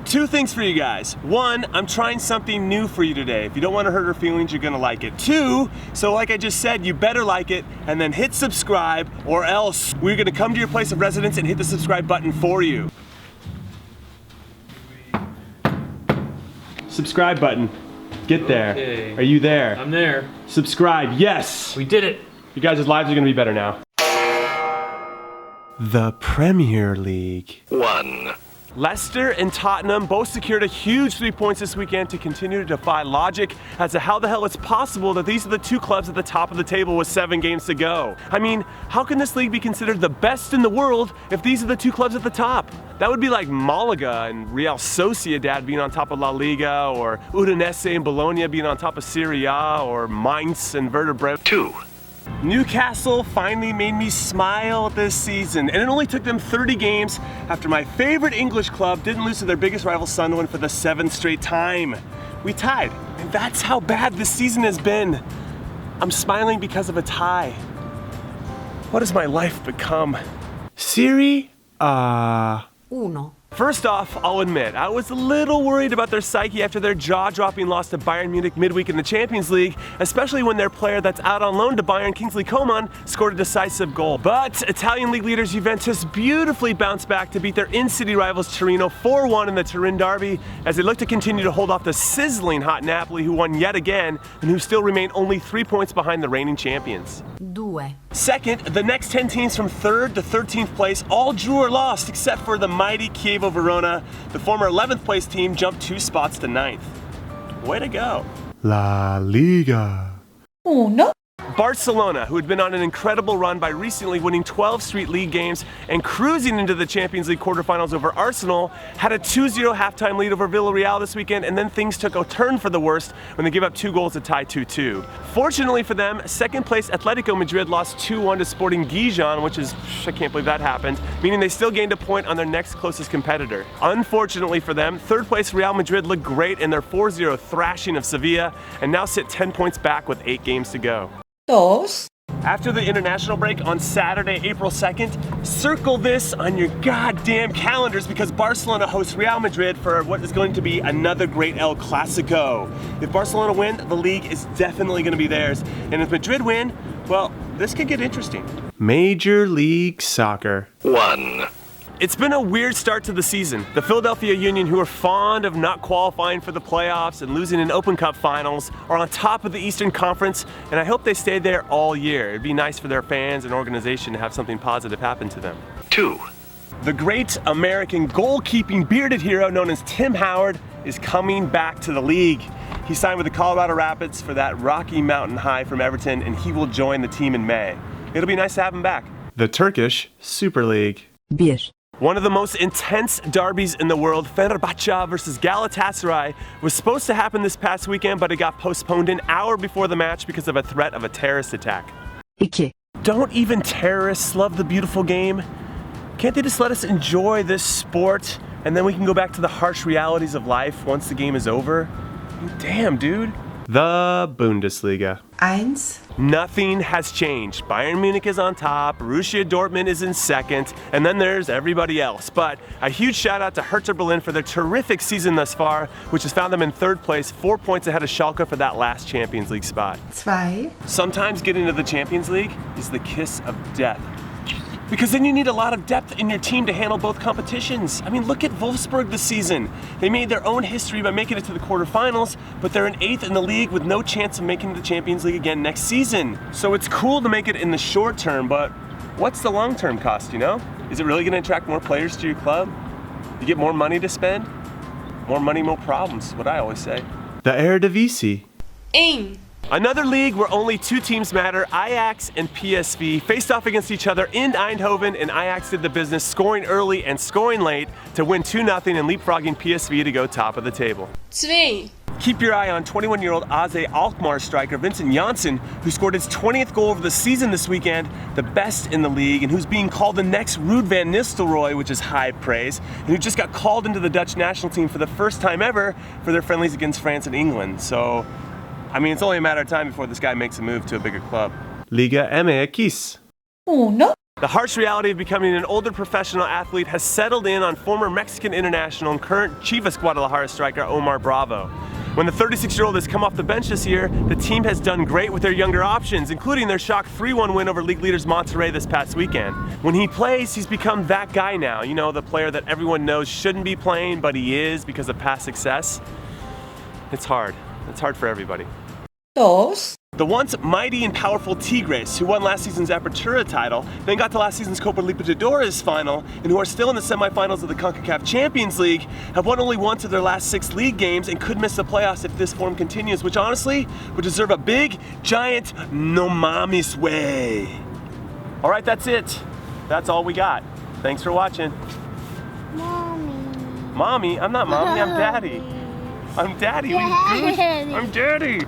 Two things for you guys. One, I'm trying something new for you today. If you don't want to hurt her feelings, you're gonna like it. Two, so like I just said, you better like it and then hit subscribe, or else we're gonna come to your place of residence and hit the subscribe button for you. Subscribe button. Get there. Okay. Are you there? I'm there. Subscribe, yes! We did it. You guys' lives are gonna be better now. The Premier League. 1. Leicester and Tottenham both secured a huge 3 points this weekend to continue to defy logic as to how the hell it's possible that these are the two clubs at the top of the table with 7 games to go. I mean, how can this league be considered the best in the world if these are the two clubs at the top? That would be like Malaga and Real Sociedad being on top of La Liga, or Udinese and Bologna being on top of Serie A, or Mainz and Werder Bremen. 2. Newcastle finally made me smile this season, and it only took them 30 games after my favorite English club didn't lose to their biggest rival Sunderland for the 7th straight time. We tied, and that's how bad this season has been. I'm smiling because of a tie. What has my life become? Serie A. Uno. First off, I'll admit, I was a little worried about their psyche after their jaw-dropping loss to Bayern Munich midweek in the Champions League, especially when their player that's out on loan to Bayern, Kingsley Coman, scored a decisive goal. But Italian league leaders Juventus beautifully bounced back to beat their in-city rivals Torino 4-1 in the Turin derby as they look to continue to hold off the sizzling hot Napoli, who won yet again and who still remain only 3 points behind the reigning champions. 2. Second, the next 10 teams from 3rd to 13th place all drew or lost except for the mighty Chievo Verona. The former 11th place team jumped 2 spots to 9th. Way to go. La Liga. Uno. Barcelona, who had been on an incredible run by recently winning 12 straight league games and cruising into the Champions League quarterfinals over Arsenal, had a 2-0 halftime lead over Villarreal this weekend, and then things took a turn for the worst when they gave up 2 goals to tie 2-2. Fortunately for them, second place Atletico Madrid lost 2-1 to Sporting Gijon, which is, I can't believe that happened, meaning they still gained a point on their next closest competitor. Unfortunately for them, third place Real Madrid looked great in their 4-0 thrashing of Sevilla and now sit 10 points back with 8 games to go. 2. After the international break on Saturday, April 2nd, circle this on your goddamn calendars because Barcelona hosts Real Madrid for what is going to be another great El Clasico. If Barcelona win, the league is definitely going to be theirs. And if Madrid win, well, this could get interesting. Major League Soccer. 1. It's been a weird start to the season. The Philadelphia Union, who are fond of not qualifying for the playoffs and losing in Open Cup finals, are on top of the Eastern Conference, and I hope they stay there all year. It'd be nice for their fans and organization to have something positive happen to them. 2. The great American goalkeeping bearded hero known as Tim Howard is coming back to the league. He signed with the Colorado Rapids for that Rocky Mountain high from Everton, and he will join the team in May. It'll be nice to have him back. The Turkish Super League. 1. One of the most intense derbies in the world, Fenerbahce versus Galatasaray, was supposed to happen this past weekend, but it got postponed an hour before the match because of a threat of a terrorist attack. 2. Don't even terrorists love the beautiful game? Can't they just let us enjoy this sport and then we can go back to the harsh realities of life once the game is over? Damn, dude. The Bundesliga. 1. Nothing has changed. Bayern Munich is on top, Borussia Dortmund is in 2nd, and then there's everybody else. But a huge shout out to Hertha Berlin for their terrific season thus far, which has found them in 3rd place, 4 points ahead of Schalke for that last Champions League spot. 2. Sometimes getting to the Champions League is the kiss of death. Because then you need a lot of depth in your team to handle both competitions. I mean, look at Wolfsburg this season. They made their own history by making it to the quarterfinals, but they're in 8th in the league with no chance of making the Champions League again next season. So it's cool to make it in the short term, but what's the long-term cost, you know? Is it really gonna attract more players to your club? You get more money to spend? More money, more problems, what I always say. The Eredivisie. 1. Another league where only 2 teams matter, Ajax and PSV, faced off against each other in Eindhoven, and Ajax did the business, scoring early and scoring late to win 2-0 and leapfrogging PSV to go top of the table. 2. Keep your eye on 21-year-old AZ Alkmaar striker Vincent Janssen, who scored his 20th goal of the season this weekend, the best in the league, and who's being called the next Ruud van Nistelrooy, which is high praise, and who just got called into the Dutch national team for the first time ever for their friendlies against France and England. So, I mean, it's only a matter of time before this guy makes a move to a bigger club. Liga MX. 1. The harsh reality of becoming an older professional athlete has settled in on former Mexican international and current Chivas Guadalajara striker Omar Bravo. When the 36-year-old has come off the bench this year, the team has done great with their younger options, including their shock 3-1 win over league leaders Monterrey this past weekend. When he plays, he's become that guy now. You know, the player that everyone knows shouldn't be playing, but he is because of past success. It's hard. It's hard for everybody. 2. The once mighty and powerful Tigres, who won last season's Apertura title, then got to last season's Copa Libertadores final, and who are still in the semifinals of the CONCACAF Champions League, have won only once of their last 6 league games and could miss the playoffs if this form continues, which honestly would deserve a big, giant no mames way. All right, that's it. That's all we got. Thanks for watching. Mommy. Mommy? I'm not mommy, I'm daddy. I'm daddy. Daddy. I'm daddy.